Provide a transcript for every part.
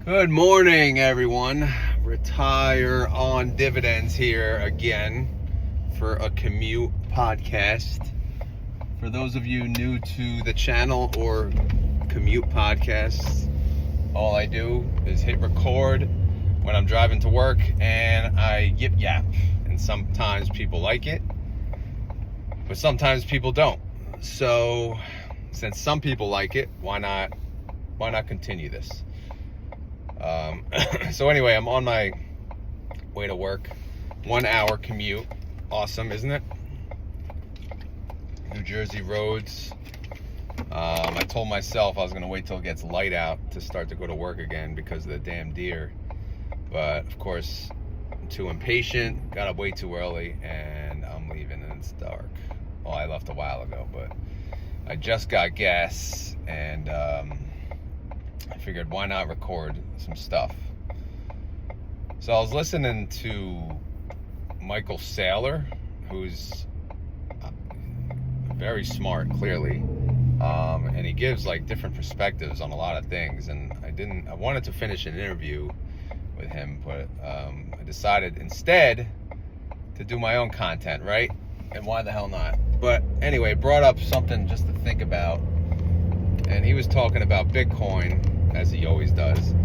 Good morning, everyone. Retire on dividends here again for a Commute podcast. For those of you new to the channel or Commute podcasts, all I do is hit record when I'm driving to work and I yip yap. And sometimes people like it, but sometimes people don't. So since some people like it, why not continue this? So anyway, I'm on my way to work. 1 hour commute. Awesome, isn't it? New Jersey roads. I told myself I was going to wait till it gets light out to start to go to work again because of the damn deer. But of course, I'm too impatient. Got up way too early and I'm leaving and it's dark. Well, I left a while ago, but I just got gas and I figured why not record some stuff. So I was listening to Michael Saylor, who's very smart, clearly, and he gives like different perspectives on a lot of things. And I wanted to finish an interview with him, but I decided instead to do my own content, right? And why the hell not? But anyway, brought up something just to think about, and he was talking about Bitcoin, as he always does,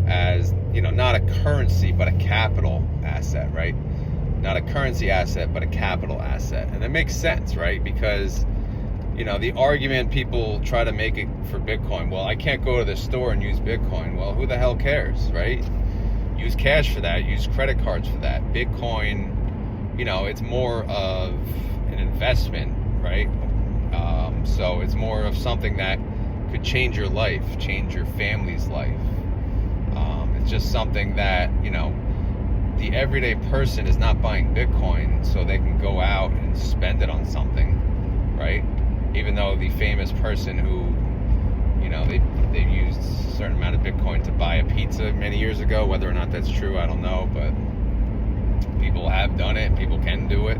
as, not a currency, but a capital asset, right? Not a currency asset, but a capital asset. And it makes sense, right? Because, the argument people try to make it for Bitcoin, well, I can't go to the store and use Bitcoin. Well, who the hell cares, right? Use cash for that, use credit cards for that. Bitcoin, it's more of an investment, right? So it's more of something that could change your life, change your family's life. It's just something that, the everyday person is not buying Bitcoin so they can go out and spend it on something, right? Even though the famous person who, they used a certain amount of Bitcoin to buy a pizza many years ago, whether or not that's true, I don't know, but people have done it, people can do it.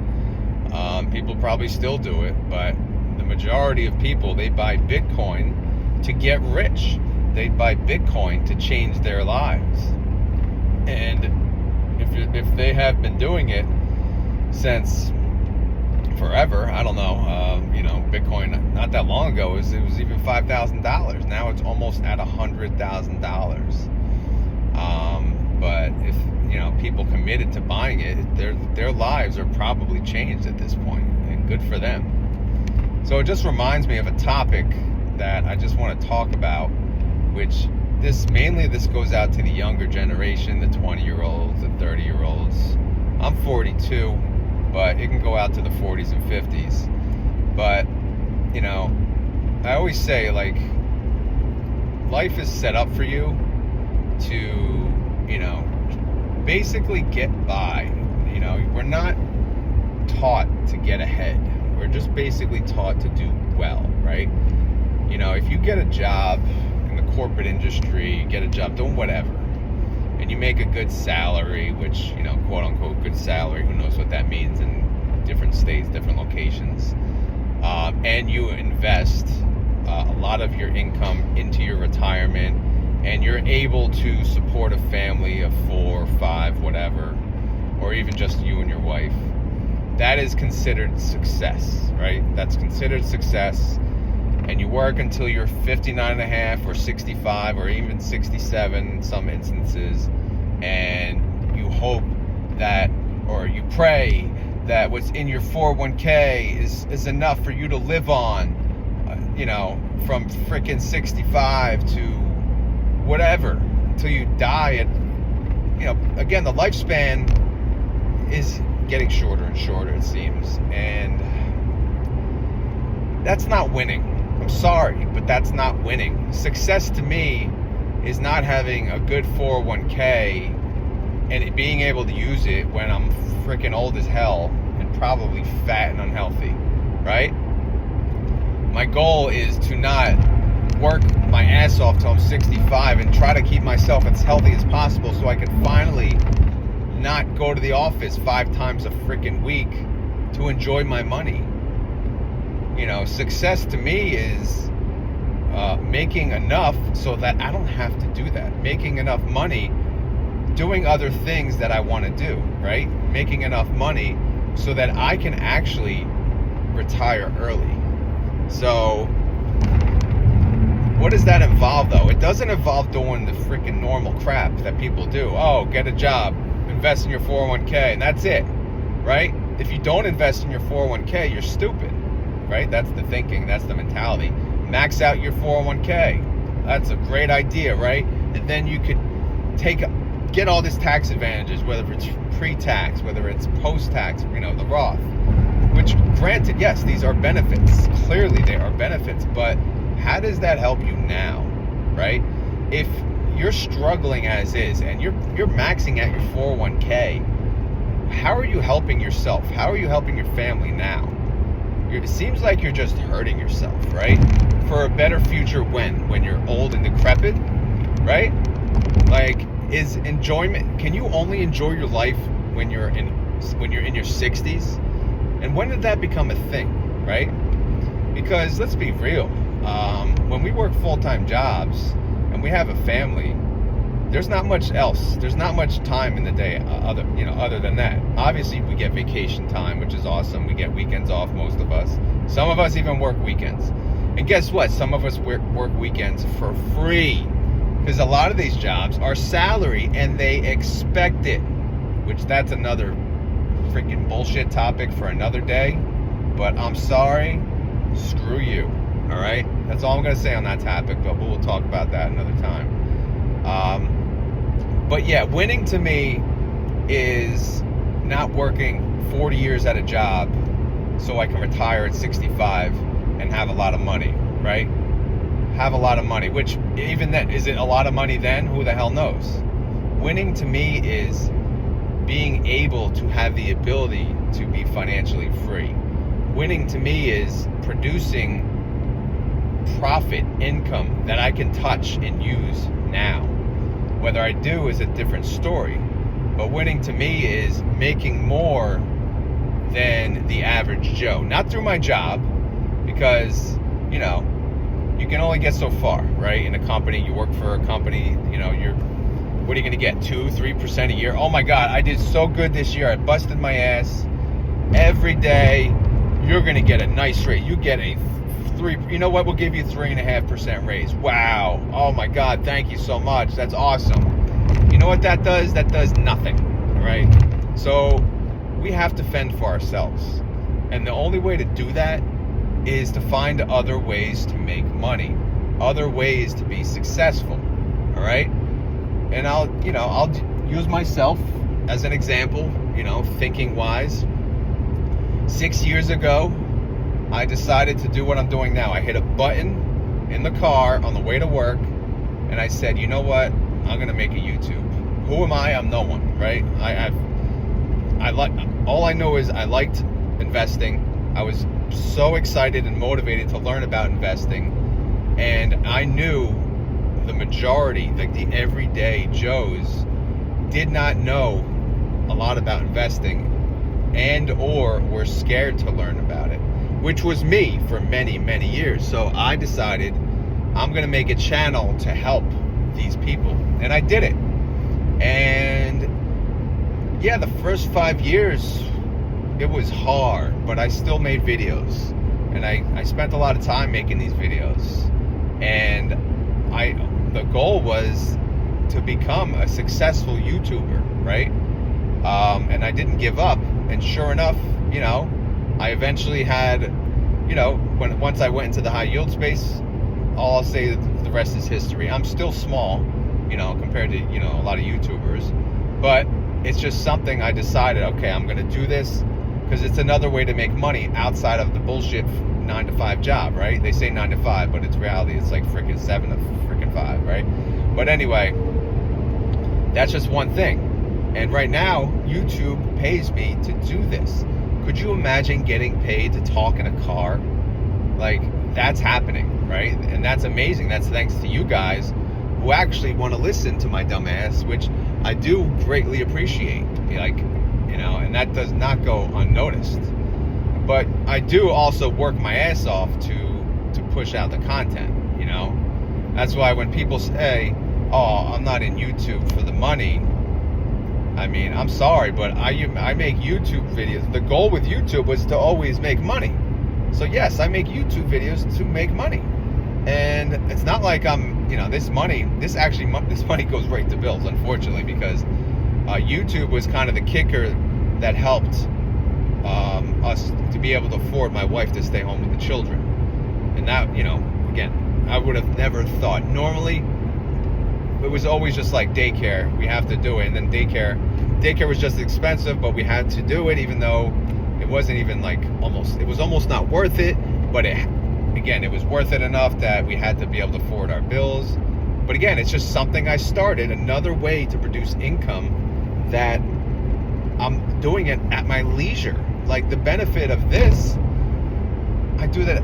People probably still do it, but the majority of people, they buy Bitcoin to get rich. They buy Bitcoin to change their lives. And if they have been doing it since forever, I don't know, Bitcoin not that long ago, it was even $5,000. Now it's almost at $100,000. But if, people committed to buying it, their lives are probably changed at this point, and good for them. So it just reminds me of a topic that I just want to talk about, which this goes out to the younger generation, the 20-year-olds, the 30-year-olds. I'm 42, but it can go out to the 40s and 50s. But, I always say, like, life is set up for you to, basically get by. We're not taught to get ahead. We're just basically taught to do well, right? If you get a job in the corporate industry, you get a job doing whatever, and you make a good salary, which, quote unquote, good salary, who knows what that means in different states, different locations, and you invest a lot of your income into your retirement, and you're able to support a family of 4, 5, whatever, or even just you and your wife, that is considered success, right? That's considered success. And you work until you're 59 and a half or 65 or even 67 in some instances, and you hope that, or you pray that what's in your 401k is enough for you to live on, from freaking 65 to whatever, until you die at, again, the lifespan is getting shorter and shorter, it seems, and that's not winning. I'm sorry, but that's not winning. Success to me is not having a good 401k and being able to use it when I'm freaking old as hell and probably fat and unhealthy, right? My goal is to not work my ass off till I'm 65 and try to keep myself as healthy as possible so I can finally not go to the office 5 times a freaking week to enjoy my money. Success to me is making enough so that I don't have to do that. Making enough money doing other things that I want to do, right? Making enough money so that I can actually retire early. So what does that involve, though? It doesn't involve doing the freaking normal crap that people do. Oh, get a job, invest in your 401k, and that's it, right? If you don't invest in your 401k, you're stupid, right? That's the thinking, that's the mentality. Max out your 401k. That's a great idea, right? And then you could get all these tax advantages, whether it's pre-tax, whether it's post-tax, the Roth. Which, granted, yes, these are benefits. Clearly, they are benefits, but how does that help you now, right? If you're struggling as is and you're maxing out your 401k, how are you helping yourself? How are you helping your family now? It seems like you're just hurting yourself, right? For a better future when you're old and decrepit, right? Like, is enjoyment, can you only enjoy your life when you're in your 60s? And when did that become a thing, right? Because let's be real, when we work full-time jobs and we have a family, there's not much else. There's not much time in the day other than that. Obviously, we get vacation time, which is awesome. We get weekends off, most of us. Some of us even work weekends. And guess what? Some of us work weekends for free. Because a lot of these jobs are salary and they expect it. Which that's another freaking bullshit topic for another day. But I'm sorry. Screw you. Alright? That's all I'm going to say on that topic. But we'll talk about that another time. But yeah, winning to me is not working 40 years at a job so I can retire at 65 and have a lot of money, right? Have a lot of money, which even then, is it a lot of money then? Who the hell knows? Winning to me is being able to have the ability to be financially free. Winning to me is producing profit, income that I can touch and use now. Whether I do is a different story. But winning to me is making more than the average Joe. Not through my job, because, you can only get so far, right? In a company, you work for a company, what are you going to get? 2-3% a year? Oh my God, I did so good this year. I busted my ass every day. You're going to get a nice rate. You get a you know what? We'll give you 3.5% raise. Wow. Oh my God. Thank you so much. That's awesome. You know what that does? That does nothing, right? So we have to fend for ourselves. And the only way to do that is to find other ways to make money, other ways to be successful. All right. And I'll use myself as an example, thinking wise. 6 years ago, I decided to do what I'm doing now. I hit a button in the car on the way to work, and I said, you know what? I'm gonna make a YouTube. Who am I? I'm no one, right? All I know is I liked investing. I was so excited and motivated to learn about investing, and I knew the majority, like the everyday Joes, did not know a lot about investing and or were scared to learn about it, which was me for many, many years. So I decided I'm going to make a channel to help these people. And I did it. And yeah, the first 5 years, it was hard, but I still made videos. And I spent a lot of time making these videos. And the goal was to become a successful YouTuber, right? And I didn't give up. And sure enough, I eventually had, once I went into the high yield space, all I'll say is the rest is history. I'm still small, compared to, a lot of YouTubers, but it's just something I decided, okay, I'm going to do this because it's another way to make money outside of the bullshit 9-to-5 job, right? They say 9 to 5, but it's reality. It's like freaking 7 to freaking 5, right? But anyway, that's just one thing. And right now, YouTube pays me to do this. Could you imagine getting paid to talk in a car? Like, that's happening, right? And that's amazing. That's thanks to you guys who actually want to listen to my dumb ass, which I do greatly appreciate. And that does not go unnoticed. But I do also work my ass off to push out the content, That's why when people say, oh, I'm not in YouTube for the money, I mean, I'm sorry, but I make YouTube videos. The goal with YouTube was to always make money. So yes, I make YouTube videos to make money. And it's not like I'm, this money goes right to bills, unfortunately, because YouTube was kind of the kicker that helped us to be able to afford my wife to stay home with the children. And that, again, I would have never thought. Normally, it was always just like daycare. We have to do it. And then daycare was just expensive, but we had to do it, even though it wasn't even it was almost not worth it. But it was worth it enough that we had to be able to afford our bills. But again, it's just something I started, another way to produce income that I'm doing it at my leisure. Like, the benefit of this, I do that,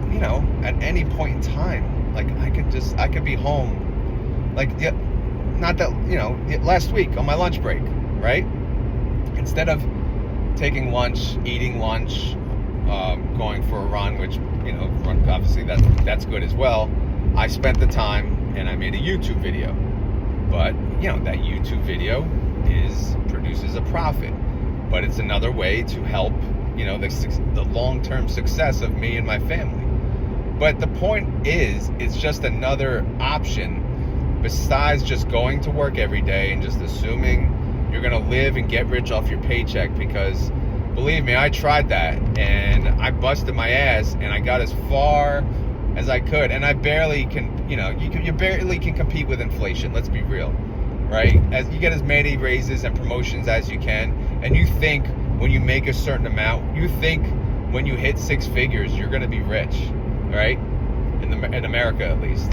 at any point in time. Like, I could be home. Like, not that, last week on my lunch break, right? Instead of taking lunch, eating lunch, going for a run, which, obviously that's good as well, I spent the time and I made a YouTube video. But, that YouTube video produces a profit. But it's another way to help, the long-term success of me and my family. But the point is, it's just another option besides just going to work every day and just assuming you're going to live and get rich off your paycheck. Because believe me, I tried that and I busted my ass and I got as far as I could. And I barely can, you barely can compete with inflation. Let's be real, right? As you get as many raises and promotions as you can, and you think when you make a certain amount, you think when you hit six figures, you're going to be rich, right? In America, at least.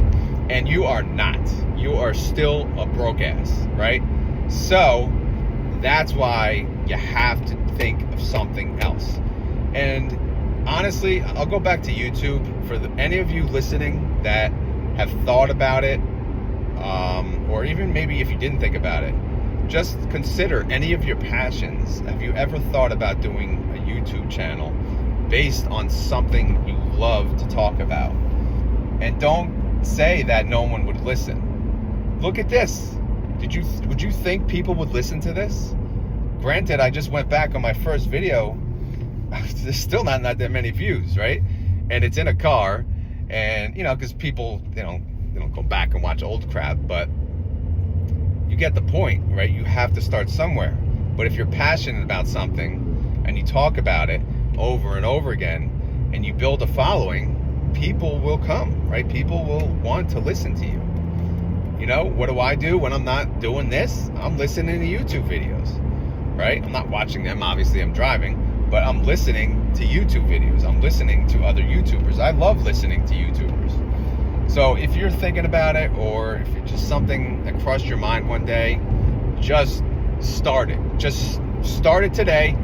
And you are not. You are still a broke ass, right? So that's why you have to think of something else. And honestly, I'll go back to YouTube for any of you listening that have thought about it, or even maybe if you didn't think about it, just consider any of your passions. Have you ever thought about doing a YouTube channel based on something you love to talk about? And don't say that no one would listen. Look at this. Would you think people would listen to this? Granted, I just went back on my first video. There's still not that many views, right? And it's in a car, and because people they don't go back and watch old crap, but you get the point, right? You have to start somewhere. But if you're passionate about something and you talk about it over and over again and you build a following, people will come, right? People will want to listen to you. What do I do when I'm not doing this? I'm listening to YouTube videos, right? I'm not watching them. Obviously, I'm driving, but I'm listening to YouTube videos. I'm listening to other YouTubers. I love listening to YouTubers. So if you're thinking about it, or if it's just something that crossed your mind one day, just start it. Just start it today.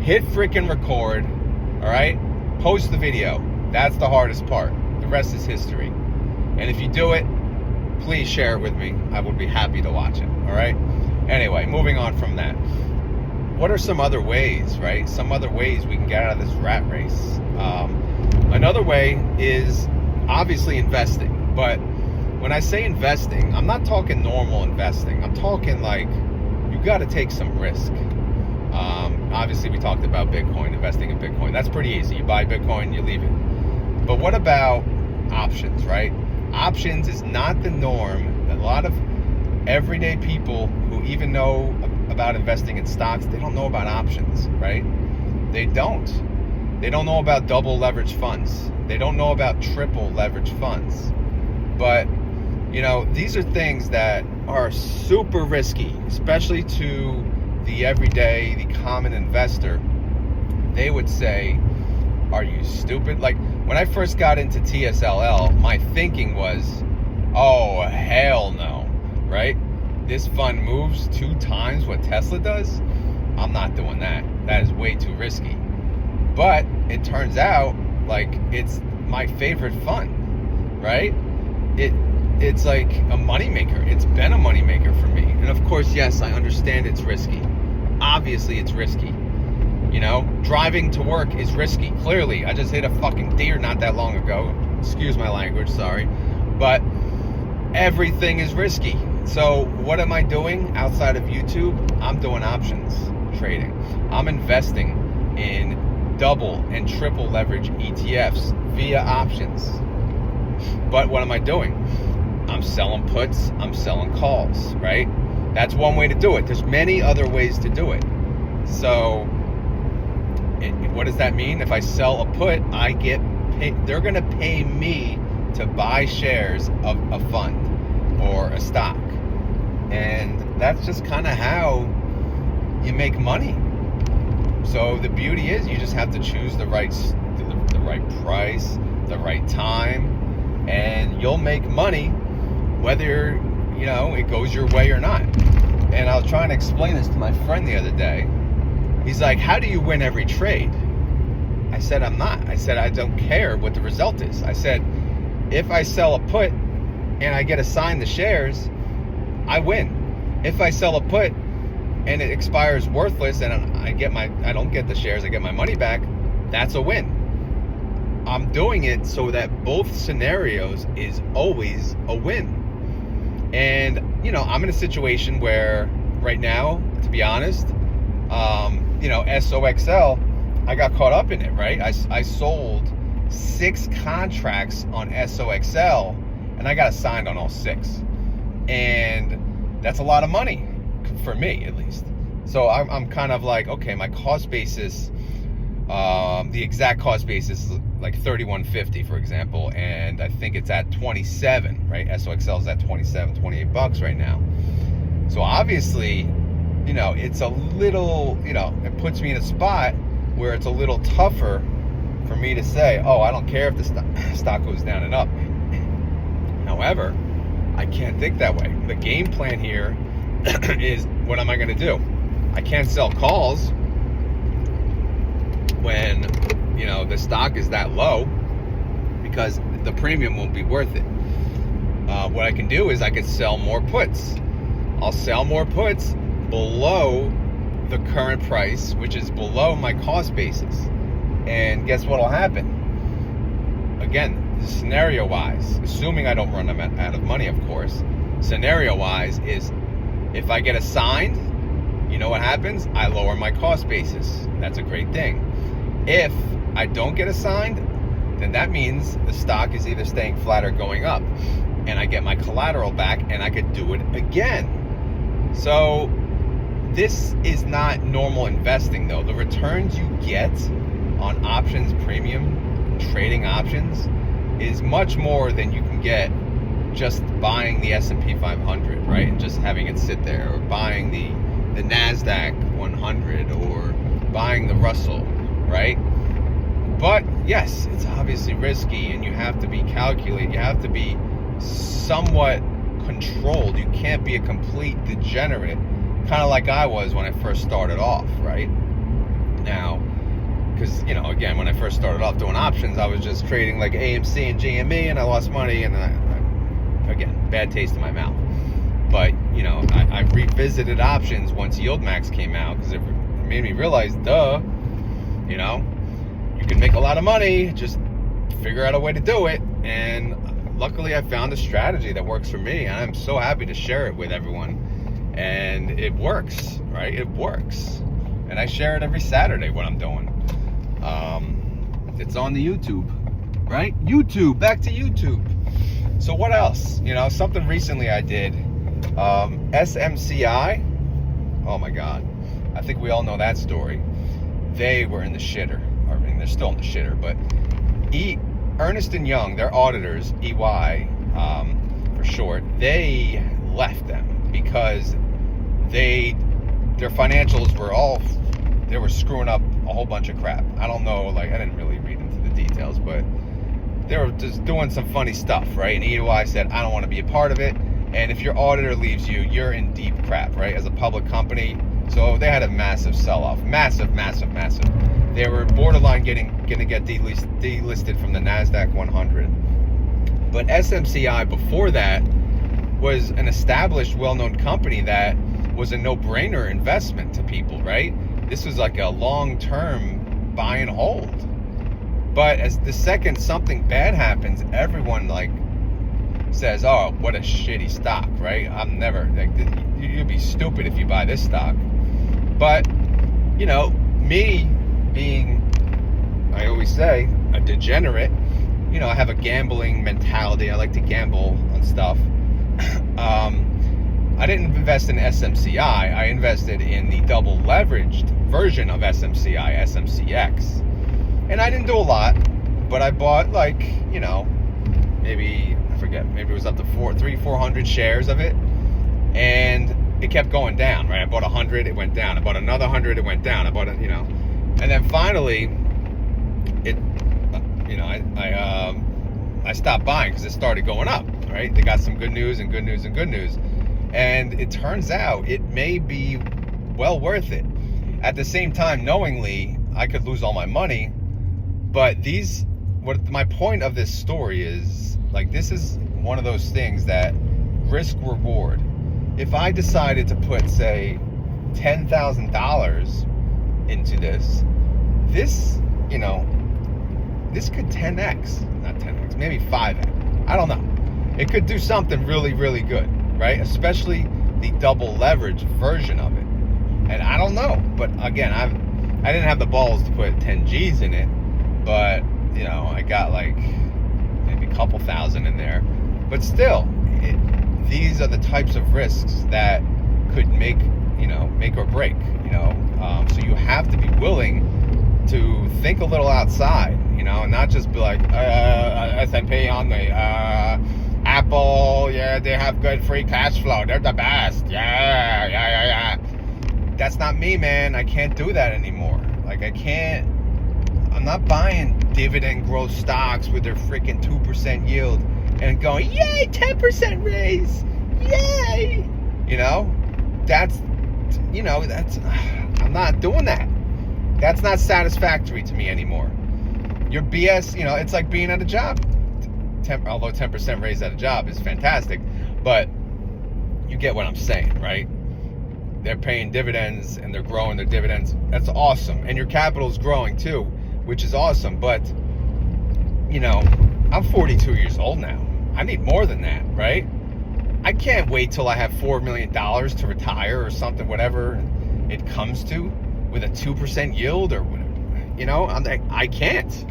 Hit freaking record, all right? Post the video. That's the hardest part. The rest is history. And if you do it, please share it with me. I would be happy to watch it, all right? Anyway, moving on from that. What are some other ways, right? Some other ways we can get out of this rat race. Another way is obviously investing. But when I say investing, I'm not talking normal investing. I'm talking like you got to take some risk. Obviously, we talked about Bitcoin, investing in Bitcoin. That's pretty easy. You buy Bitcoin, you leave it. But what about options, right? Options is not the norm. A lot of everyday people who even know about investing in stocks, they don't know about options, right? They don't. They don't know about double leverage funds. They don't know about triple leverage funds. But, these are things that are super risky, especially to the everyday, the common investor. They would say, are you stupid? Like, when I first got into TSLL, my thinking was, oh, hell no, right? This fund moves 2 times what Tesla does? I'm not doing that. That is way too risky. But it turns out, like, it's my favorite fund, right? It's like a moneymaker. It's been a moneymaker for me. And of course, yes, I understand it's risky. Obviously, it's risky. Driving to work is risky. Clearly, I just hit a fucking deer not that long ago. Excuse my language, sorry. But everything is risky. So what am I doing outside of YouTube? I'm doing options trading. I'm investing in double and triple leverage ETFs via options. But what am I doing? I'm selling puts, I'm selling calls, right? That's one way to do it. There's many other ways to do it. So what does that mean? If I sell a put, I get paid. They're going to pay me to buy shares of a fund or a stock. And that's just kind of how you make money. So the beauty is you just have to choose the right price, the right time, and you'll make money whether, it goes your way or not. And I was trying to explain this to my friend the other day. He's like, how do you win every trade? I said, I'm not. I said, I don't care what the result is. I said, if I sell a put and I get assigned the shares, I win. If I sell a put and it expires worthless and I don't get the shares, I get my money back, that's a win. I'm doing it so that both scenarios is always a win. And, I'm in a situation where right now, to be honest, SOXL, I got caught up in it, right? I sold 6 contracts on SOXL and I got assigned on all 6. And that's a lot of money for me, at least. So I'm kind of like, okay, my cost basis, the exact cost basis is like $31.50, for example, and I think it's at 27, right? SOXL is at 27, $28 right now. So obviously, it's a little, it puts me in a spot where it's a little tougher for me to say, oh, I don't care if the stock goes down and up. However, I can't think that way. The game plan here is, what am I going to do? I can't sell calls when, the stock is that low, because the premium won't be worth it. What I can do is I could sell more puts. I'll sell more puts below the current price, which is below my cost basis. And guess what'll happen? Again, scenario-wise, assuming I don't run out of money, of course, scenario-wise is if I get assigned, you know what happens? I lower my cost basis. That's a great thing. If I don't get assigned, then that means the stock is either staying flat or going up. And I get my collateral back and I could do it again. So this is not normal investing, though. The returns you get on options premium, trading options, is much more than you can get just buying the S&P 500, right? And just having it sit there, or buying the NASDAQ 100, or buying the Russell, right? But yes, it's obviously risky, and you have to be calculated. You have to be somewhat controlled. You can't be a complete degenerate, kind of like I was when I first started off, right? Now, because, again, when I first started off doing options, I was just trading like AMC and GME, and I lost money, and again, bad taste in my mouth. But, I revisited options once YieldMax came out, because it made me realize, you can make a lot of money, just figure out a way to do it. And luckily I found a strategy that works for me, and I'm so happy to share it with everyone. And it works, right? It works. And I share it every Saturday, what I'm doing. It's on the YouTube, right? YouTube, back to YouTube. So what else? Something recently I did, SMCI. Oh my God. I think we all know that story. They were in the shitter. They're still in the shitter, but Ernst & Young, their auditors, EY for short, they left them because their financials were screwing up a whole bunch of crap. I don't know, I didn't really read into the details, but they were just doing some funny stuff, right? And EY said, I don't want to be a part of it. And if your auditor leaves you, you're in deep crap, right? As a public company. So they had a massive sell-off, massive. They were borderline gonna get delisted from the NASDAQ 100. But SMCI before that was an established, well-known company that was a no-brainer investment to people, right? This was like a long-term buy and hold. But as the second something bad happens, everyone says, oh, what a shitty stock, right? I'm never, like, you'd be stupid if you buy this stock. But, you know, me being, I always say, a degenerate, you know, I have a gambling mentality. I like to gamble on stuff. I didn't invest in SMCI. I invested in the double leveraged version of SMCI, SMCX. And I didn't do a lot, but I bought, like, you know, maybe, I forget, maybe it was up to 400 shares of it. And it kept going down, right? I bought 100, it went down. I bought another 100, it went down. I bought it, you know. And then finally, it, you know, I stopped buying because it started going up, right? They got some good news and good news and good news. And it turns out it may be well worth it. At the same time, knowingly, I could lose all my money. But what my point of this story is, like, this is one of those things that risk reward. If I decided to put, say, $10,000 into this, you know, this could 10x, not 10x, maybe 5x. I don't know. It could do something really, really good, right? Especially the double leverage version of it. And I don't know, but again, I didn't have the balls to put 10 G's in it, but, you know, I got like maybe a couple thousand in there. But still, these are the types of risks that could make or break, you know. So you have to be willing to think a little outside, you know, and not just be like, S&P on the Apple, yeah, they have good free cash flow, they're the best, yeah. That's not me, man. I can't do that anymore. Like, I'm not buying dividend growth stocks with their freaking 2% yield and going, yay, 10% raise, yay. You know, I'm not doing that. That's not satisfactory to me anymore. Your BS, you know, it's like being at a job. Although 10% raise at a job is fantastic, but you get what I'm saying, right? They're paying dividends and they're growing their dividends. That's awesome. And your capital is growing too, which is awesome. But, you know, I'm 42 years old now. I need more than that, right? I can't wait till I have $4 million to retire or something, whatever it comes to, with a 2% yield or whatever. You know, I can't.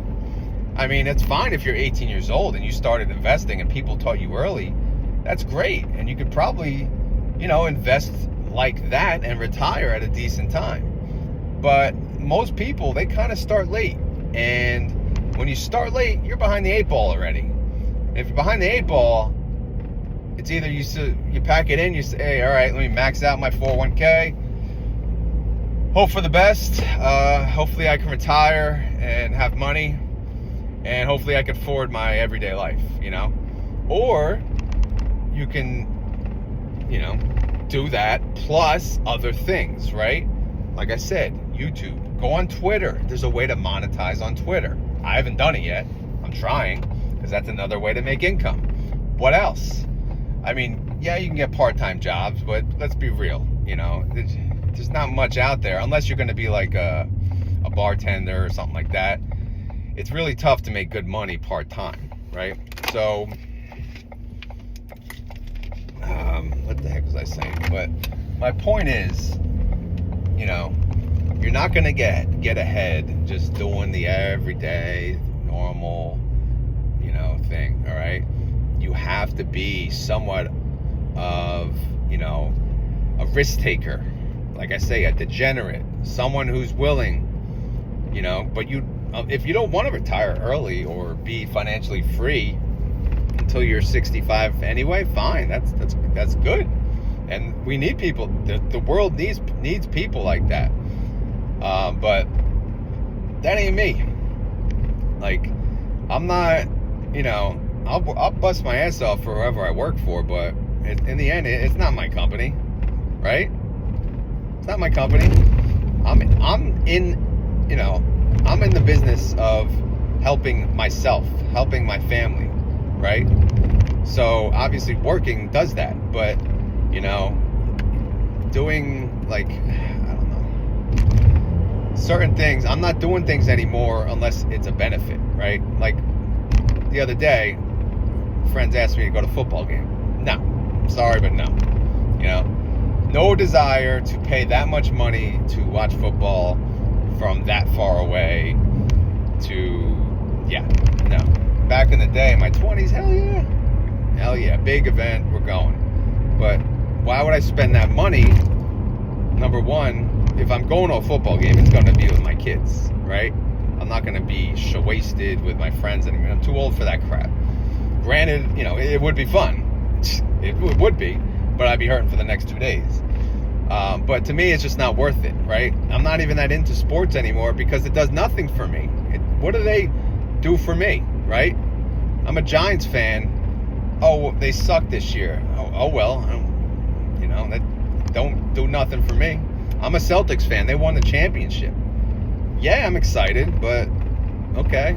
I mean, it's fine if you're 18 years old and you started investing and people taught you early. That's great. And you could probably, you know, invest like that and retire at a decent time. But most people, they kind of start late. And when you start late, you're behind the 8 ball already. And if you're behind the 8 ball, it's either you pack it in, you say, hey, all right, let me max out my 401k. Hope for the best. Hopefully I can retire and have money. And hopefully I can afford my everyday life, you know? Or you can, you know, do that plus other things, right? Like I said, YouTube. Go on Twitter. There's a way to monetize on Twitter. I haven't done it yet. I'm trying, because that's another way to make income. What else? I mean, yeah, you can get part-time jobs, but let's be real, you know? There's not much out there, unless you're going to be like a bartender or something like that. It's really tough to make good money part-time, right? So, what the heck was I saying? But my point is, you know, you're not going to get ahead just doing the everyday, normal, you know, thing, all right? You have to be somewhat of, you know, a risk taker. Like I say, a degenerate, someone who's willing, you know, but if you don't want to retire early or be financially free until you're 65 anyway, fine. That's good. And we need people. The world needs people like that. But that ain't me. Like, I'm not, you know, I'll bust my ass off for whoever I work for, but in the end, it's not my company, right? It's not my company. I'm in the business of helping myself, helping my family, right? So obviously working does that, but, you know, doing, like, I don't know, certain things, I'm not doing things anymore unless it's a benefit, right? Like the other day, friends ask me to go to a football game. No, sorry, but no. You know, no desire to pay that much money to watch football from that far away no. Back in the day, in my 20s, hell yeah, big event, we're going. But why would I spend that money? Number one, if I'm going to a football game, it's going to be with my kids, right? I'm not going to be wasted with my friends anymore. I'm too old for that crap. Granted, it would be fun. It would be, but I'd be hurting for the next 2 days. But to me, it's just not worth it, right? I'm not even that into sports anymore because it does nothing for me. What do they do for me, right? I'm a Giants fan. Oh, they suck this year. Oh well, that don't do nothing for me. I'm a Celtics fan. They won the championship. Yeah, I'm excited, but okay.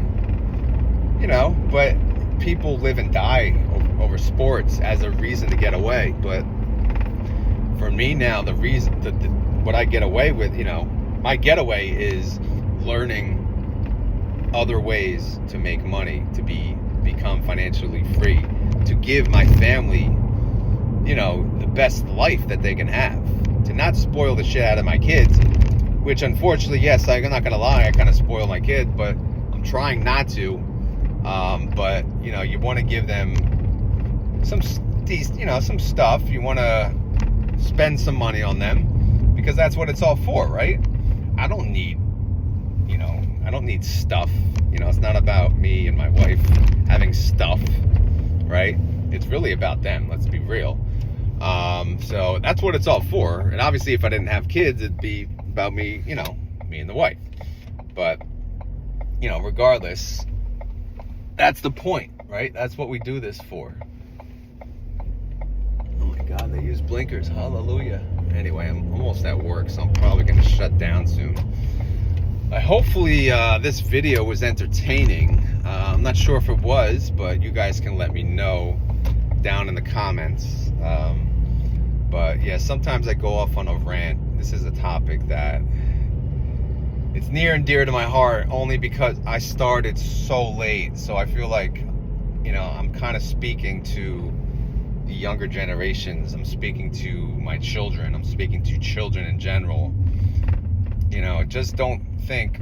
But people live and die over sports as a reason to get away. But for me now, the reason what I get away with, my getaway is learning other ways to make money, to become financially free, to give my family, the best life that they can have, to not spoil the shit out of my kids, which unfortunately, yes, I'm not gonna lie, I kind of spoil my kids, but I'm trying not to. But you want to give them some stuff. You want to spend some money on them because that's what it's all for, right? I don't need stuff. It's not about me and my wife having stuff, right? It's really about them. Let's be real. So that's what it's all for. And obviously, if I didn't have kids, it'd be about me, me and the wife. But regardless, that's the point, right? That's what we do this for. Oh my God, they use blinkers. Hallelujah. Anyway, I'm almost at work, so I'm probably going to shut down soon. Hopefully this video was entertaining. I'm not sure if it was, but you guys can let me know down in the comments. But yeah, sometimes I go off on a rant. This is a topic that it's near and dear to my heart only because I started so late. So I feel like, I'm kind of speaking to the younger generations. I'm speaking to my children. I'm speaking to children in general. Just don't think,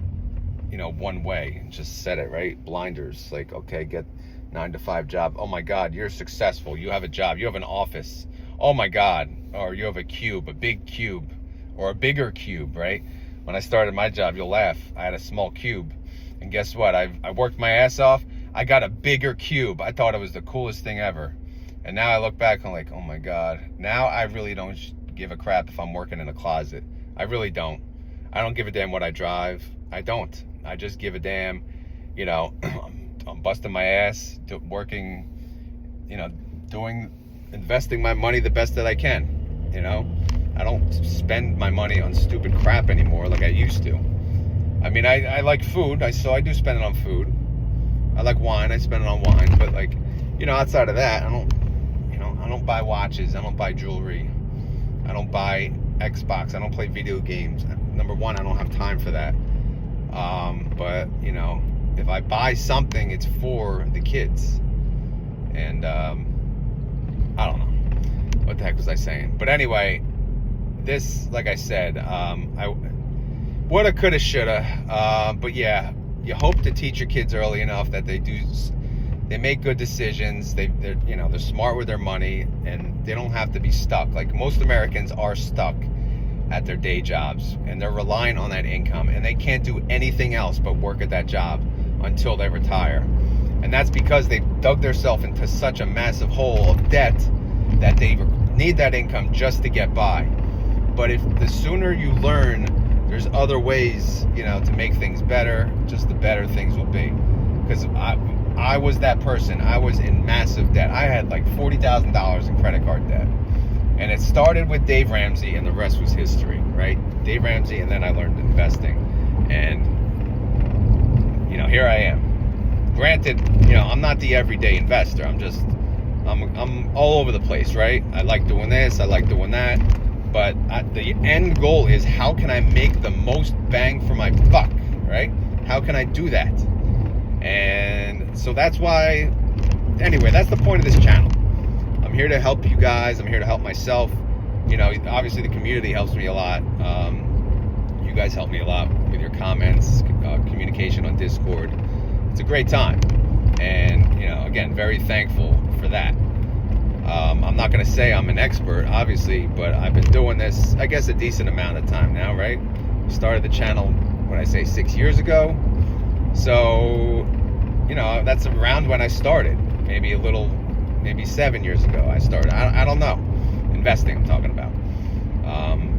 one way. Just said it, right? Blinders. Like, okay, get 9-to-5 job. Oh my God, you're successful. You have a job. You have an office. Oh my God. Or you have a cube, a big cube, or a bigger cube, right? When I started my job, you'll laugh. I had a small cube. And guess what? I worked my ass off. I got a bigger cube. I thought it was the coolest thing ever. And now I look back and I'm like, oh my God. Now I really don't give a crap if I'm working in a closet. I really don't. I don't give a damn what I drive. I don't. I just give a damn, I'm busting my ass, working, investing my money the best that I can, I don't spend my money on stupid crap anymore like I used to. I mean, I like food, so I do spend it on food. I like wine, I spend it on wine, but outside of that, I don't buy watches, I don't buy jewelry, I don't buy Xbox, I don't play video games. Number one, I don't have time for that. But if I buy something, it's for the kids. And I don't know what the heck was I saying. But anyway, this, like I said, I woulda, coulda, shoulda. But yeah, you hope to teach your kids early enough that they make good decisions. They're smart with their money, and they don't have to be stuck. Like most Americans are stuck at their day jobs, and they're relying on that income, and they can't do anything else but work at that job until they retire. And that's because they've dug themselves into such a massive hole of debt that they need that income just to get by. But if the sooner you learn there's other ways, to make things better, just the better things will be. Because I was that person. I was in massive debt. I had like $40,000 in credit card debt. And it started with Dave Ramsey, and the rest was history, right? Dave Ramsey, and then I learned investing. And, here I am. Granted, I'm not the everyday investor. I'm all over the place, right? I like doing this, I like doing that. But the end goal is, how can I make the most bang for my buck, right? How can I do that? And so that's why anyway, that's the point of this channel. I'm here to help you guys. I'm here to help myself. You know, obviously the community helps me a lot. You guys help me a lot with your comments, communication on Discord. It's a great time. And, you know, again, very thankful for that. I'm not going to say I'm an expert, obviously, but I've been doing this, I guess, a decent amount of time now, right? Started the channel, what I say, 6 years ago. So, you know, that's around when I started. Maybe 7 years ago I started. I don't know. Investing, I'm talking about.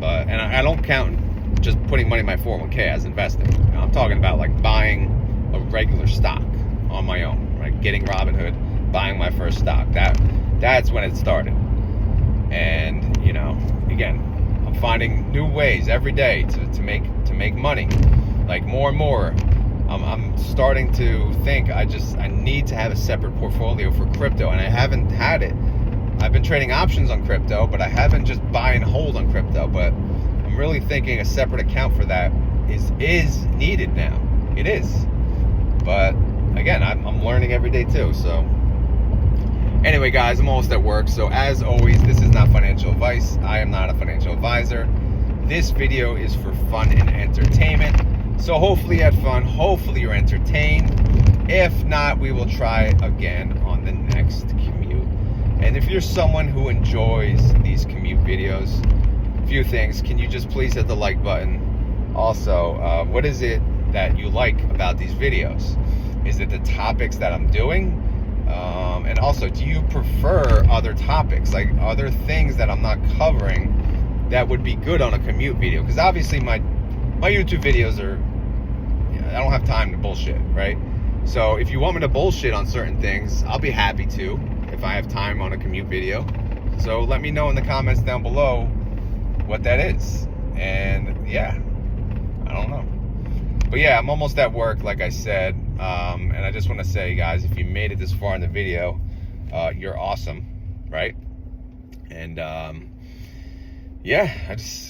And I don't count just putting money in my 401k as investing. You know, I'm talking about like buying a regular stock on my own, right? Getting Robinhood, buying my first stock. That's when it started. And, you know, again, I'm finding new ways every day to make money. Like more and more, I'm starting to think I need to have a separate portfolio for crypto, and I haven't had it. I've been trading options on crypto, but I haven't just buy and hold on crypto. But I'm really thinking a separate account for that is needed now. It is. But again, I'm learning every day too. So anyway, guys, I'm almost at work. So as always, this is not financial advice. I am not a financial advisor. This video is for fun and entertainment. So hopefully you had fun. Hopefully you're entertained. If not, we will try again on the next commute. And if you're someone who enjoys these commute videos, a few things. Can you just please hit the like button? Also, what is it that you like about these videos? Is it the topics that I'm doing? And also, do you prefer other topics, like other things that I'm not covering that would be good on a commute video? Because obviously my YouTube videos are, I don't have time to bullshit, right? So if you want me to bullshit on certain things, I'll be happy to if I have time on a commute video. So let me know in the comments down below what that is. And yeah, I don't know. But yeah, I'm almost at work, like I said. And I just want to say, guys, if you made it this far in the video, you're awesome, right? And yeah,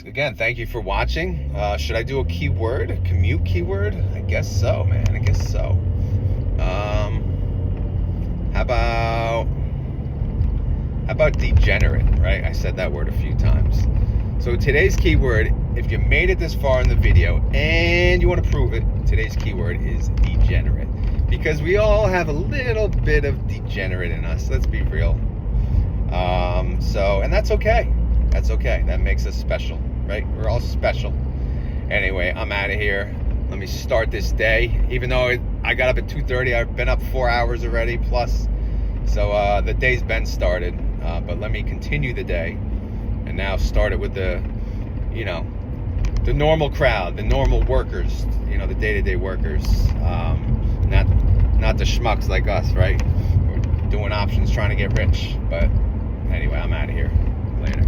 again, thank you for watching. Should I do a keyword, a commute keyword? I guess so, man. I guess so. How about degenerate, right? I said that word a few times. So today's keyword, if you made it this far in the video and you want to prove it, today's keyword is degenerate. Because we all have a little bit of degenerate in us, let's be real. And that's okay. That's okay. That makes us special, right? We're all special. Anyway, I'm out of here. Let me start this day. Even though I got up at 2:30, I've been up 4 hours already plus. So the day's been started. But let me continue the day. And now start it with the normal crowd, the normal workers, the day-to-day workers. Not the schmucks like us, right? We're doing options, trying to get rich. But anyway, I'm out of here. Later.